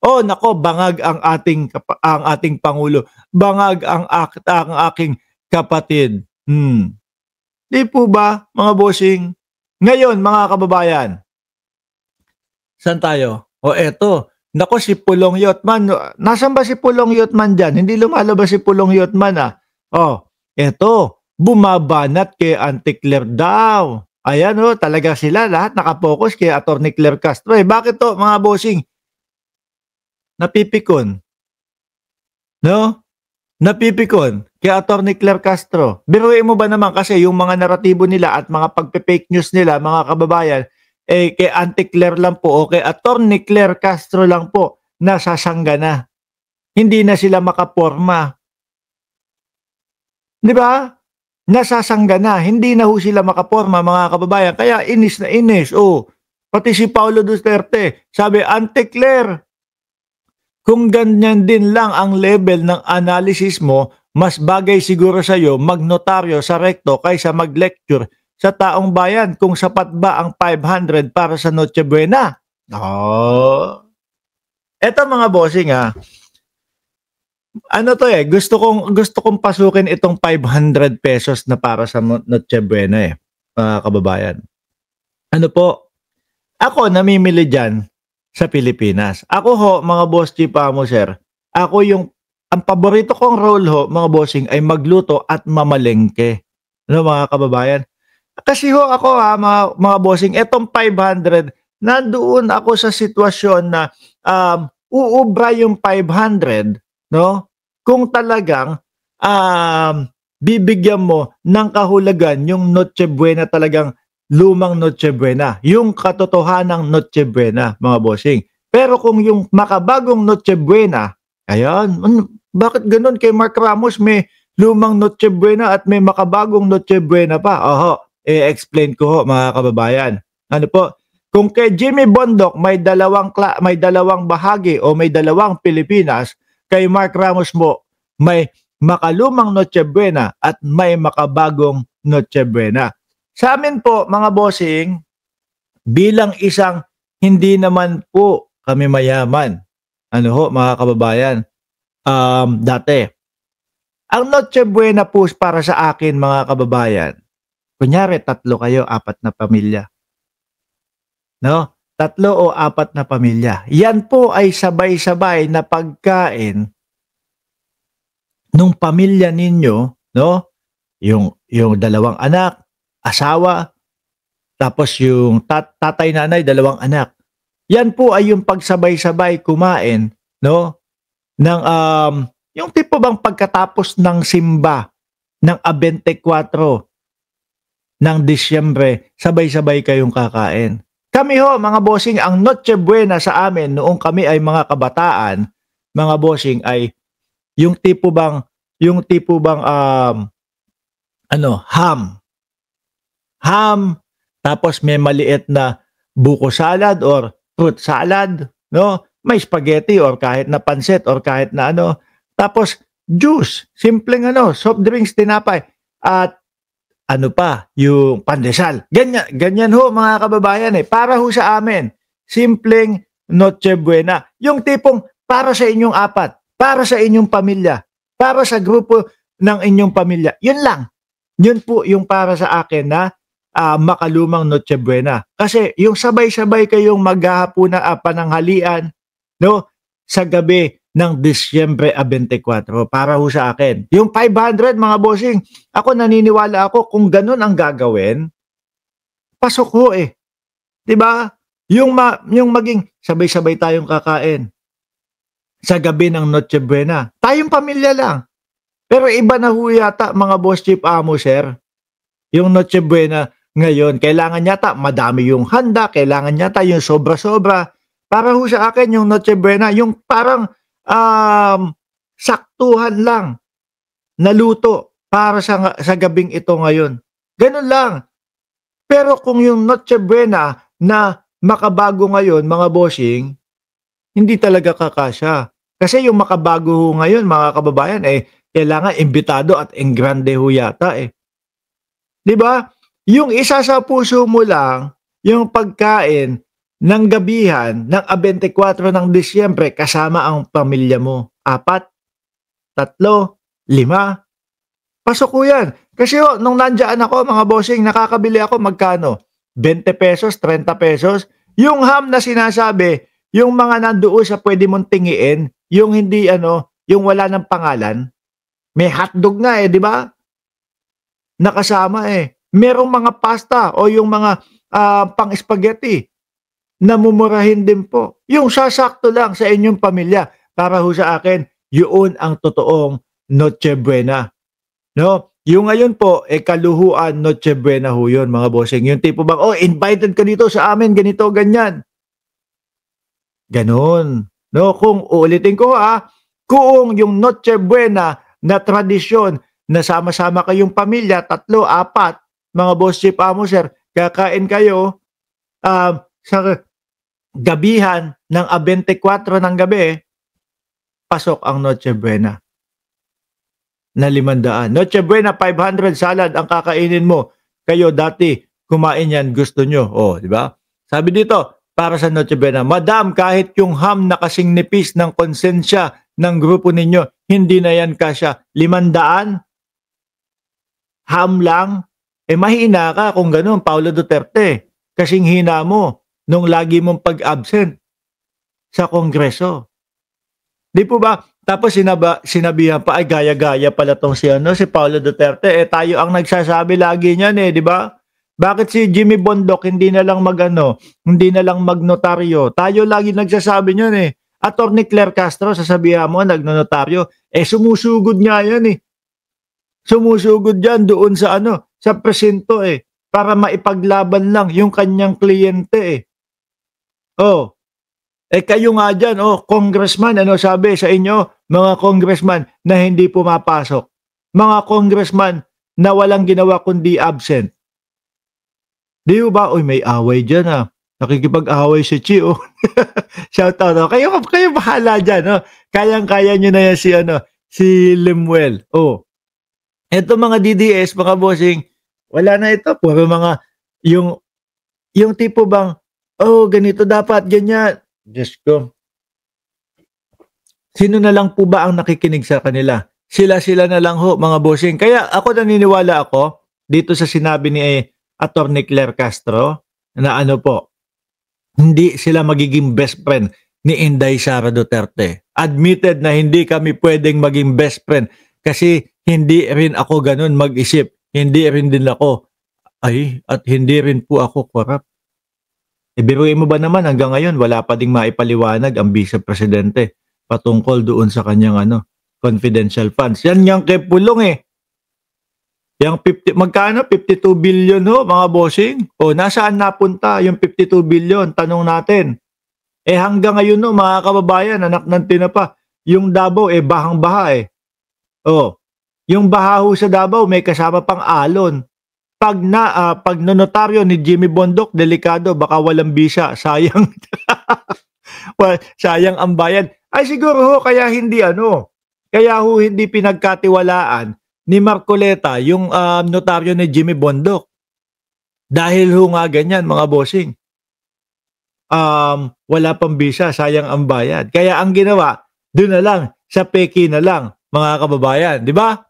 Oh, nako, bangag ang ating pangulo, bangag ang aking kapatid. 'Di po ba mga bossing? Ngayon mga kababayan, saan tayo? O eto, naku si Pulong Yotman, nasaan ba si Pulong Yotman diyan? Hindi lumalabas si Pulong Yotman, Oh, eto, bumabanat kay Auntie Claire daw. Ayan, talaga sila lahat naka-focus kay Attorney Claire Castro, Bakit 'to mga bossing? Napipikon, 'no? Napipikon kay Attorney Claire Castro. Biruin mo ba naman kasi yung mga naratibo nila at mga pagpe-fake news nila, mga kababayan, kay Auntie Claire lang po o kay Attorney Claire Castro lang po nasasanggana. Hindi na sila makaporma. 'Di ba? Nasasanggana, hindi na ho sila makaporma mga kababayan. Kaya inis na inis. Pati si Paulo Duterte, sabi, Auntie Claire, kung ganyan din lang ang level ng analysis mo, mas bagay siguro sa iyo magnotaryo sa rekto kaysa mag-lecture sa taong bayan kung sapat ba ang 500 para sa Noche Buena. Eto mga bossing ano to gusto kong pasukin itong 500 pesos na para sa Noche Buena mga kababayan. Ano po? Ako namimili diyan sa Pilipinas. Ako ho, mga boss chief sir, ang paborito kong role ho, mga bossing, ay magluto at mamalengke. Ano mga kababayan? Kasi ho ako mga bossing, etong 500, nandoon ako sa sitwasyon na uubra yung 500, no? Kung talagang bibigyan mo ng kahulugan yung Noche Buena, talagang lumang Noche Buena, yung katotohanang Noche Buena, mga bossing. Pero kung yung makabagong Noche Buena, ayan, bakit ganun kay Mark Ramos may lumang Noche Buena at may makabagong Noche Buena pa? I-explain ko ho mga kababayan. Ano po? Kung kay Jimmy Bondoc may dalawang bahagi o may dalawang Pilipinas, kay Mark Ramos mo may makalumang Noche Buena at may makabagong Noche Buena. Sa amin po, mga bossing, bilang isang hindi naman po kami mayaman, ano ho, mga kababayan, dati, ang Noche Buena po para sa akin, mga kababayan, kunyari, 3 kayo, 4 na pamilya. No? 3 o 4 na pamilya. Yan po ay sabay-sabay na pagkain nung pamilya ninyo, no? Yung 2 anak, asawa, tapos yung tatay, nanay, 2 anak. Yan po ay yung pagsabay-sabay kumain, no? Ng yung tipo bang pagkatapos ng simba ng 24 ng Disyembre, sabay-sabay kayong kakain. Kami ho, mga bossing, ang Noche Buena sa amin noong kami ay mga kabataan, mga bossing, ay yung tipo bang ham. Ham, tapos may maliit na buko salad or fruit salad, no? May spaghetti or kahit na pansit or kahit na tapos juice, simpleng soft drinks, tinapay, at ano pa, yung pandesal. Ganyan ho mga kababayan para ho sa amin, simpleng Noche Buena. Yung tipong para sa inyong 4, para sa inyong pamilya, para sa grupo ng inyong pamilya. Yun lang. Yun po yung para sa akin na makalumang Noche Buena. Kasi yung sabay-sabay kayong maghahapunan pananghalian, no, sa gabi ng Disyembre 24, para ho sa akin. Yung 500, mga bossing, ako naniniwala ako kung ganun ang gagawin, pasok ho 'Di ba? Yung maging sabay-sabay tayong kakain sa gabi ng Noche Buena. Tayong pamilya lang. Pero iba na ho yata, mga boss chief sir. Yung Noche Buena ngayon, kailangan yata madami yung handa, kailangan yata yung sobra-sobra. Para ho sa akin yung Noche Buena, yung parang saktuhan lang na luto para sa gabing ito ngayon. Ganun lang. Pero kung yung Noche Buena na makabago ngayon, mga bossing, hindi talaga kakasya. Kasi yung makabago ho ngayon, mga kababayan, kailangan imbitado at engrande ho yata 'Di ba? Yung isa sa puso mo lang, yung pagkain ng gabihan ng 24 ng Disyembre kasama ang pamilya mo? 4, 3, 5? Pasok ko yan. Kasi nung nandiyan ako mga bossing, nakakabili ako magkano? 20 pesos, 30 pesos. Yung ham na sinasabi, yung mga nandoon sa pwede mong tingiin, yung hindi yung wala ng pangalan, may hotdog nga di ba? Nakasama Merong mga pasta o yung mga pang-spaghetti na mumurahin din po. Yung sasakto lang sa inyong pamilya. Para ho sa akin, yun ang totoong Noche Buena. No? Yung ngayon po, kaluhuan Noche Buena ho yun, mga bossing. Yung tipo bang, invited ka dito sa amin, ganito, ganyan. Ganon. No? Kung uulitin ko kung yung Noche Buena na tradisyon na sama-sama kayong pamilya, 3, 4, mga boss chief amo sir, kakain kayo sa gabihan ng 24 ng gabi, pasok ang Noche Buena na 500. Noche Buena 500 salad ang kakainin mo. Kayo dati kumain yan, gusto nyo. Di ba? Sabi dito, para sa Noche Buena, Madam, kahit yung ham na kasing nipis ng konsensya ng grupo ninyo, hindi na yan kasya. 500? Ham lang? Mahina ka kung ganun, Paulo Duterte. Kasing hina mo nung lagi mong pag-absent sa Kongreso. Di po ba? Tapos sinabihan pa, ay gaya-gaya pala tong si Paulo Duterte. Tayo ang nagsasabi lagi niyan di ba? Bakit si Jimmy Bondoc hindi na lang hindi na lang magnotaryo? Tayo lagi nagsasabi niyan Attorney Claire Castro, sasabihan mo, nagnotaryo. Sumusugod nga yan Sumusugod yan doon sa sa presinto para maipaglaban lang yung kanyang kliyente kayo nga dyan, congressman, sabi sa inyo, mga congressman na hindi pumapasok. Mga congressman na walang ginawa kundi absent. Di ba? May away dyan Nakikipag-away si Chi, Shout out, Kayo bahala dyan, Kayang-kaya nyo na yan si Lemuel, Ito mga DDS, mga bossing, wala na ito. Puro mga, yung tipo bang, ganito dapat, ganyan. Diyos ko. Sino na lang po ba ang nakikinig sa kanila? Sila na lang ho, mga bossing. Kaya ako naniniwala ako dito sa sinabi ni Attorney Claire Castro na hindi sila magiging best friend ni Inday Sara Duterte. Admitted na hindi kami pwedeng maging best friend kasi hindi rin ako ganun mag-isip. Hindi rin din ako. At hindi rin po ako corrupt. Biruin mo ba naman hanggang ngayon wala pa ding maipaliwanag ang Vice Presidente patungkol doon sa kanyang confidential funds. Yan yung kay Pulong Yung magkano? 52 billion mga bossing? Nasaan napunta yung 52 billion? Tanong natin. Hanggang ngayon mga kababayan, anak ng tinapa, yung Davao bahang-baha yung baha ho sa Davao may kasama pang alon. Pag nonotaryo ni Jimmy Bondoc, delikado, baka walang bisa, sayang. Sayang ang bayan. Siguro kaya hindi hindi pinagkatiwalaan ni Marcoleta yung notaryo ni Jimmy Bondoc. Dahil nga ganyan, mga bossing. Wala pang bisa, sayang ang bayad. Kaya ang ginawa, doon na lang, sa peki na lang, mga kababayan, di ba?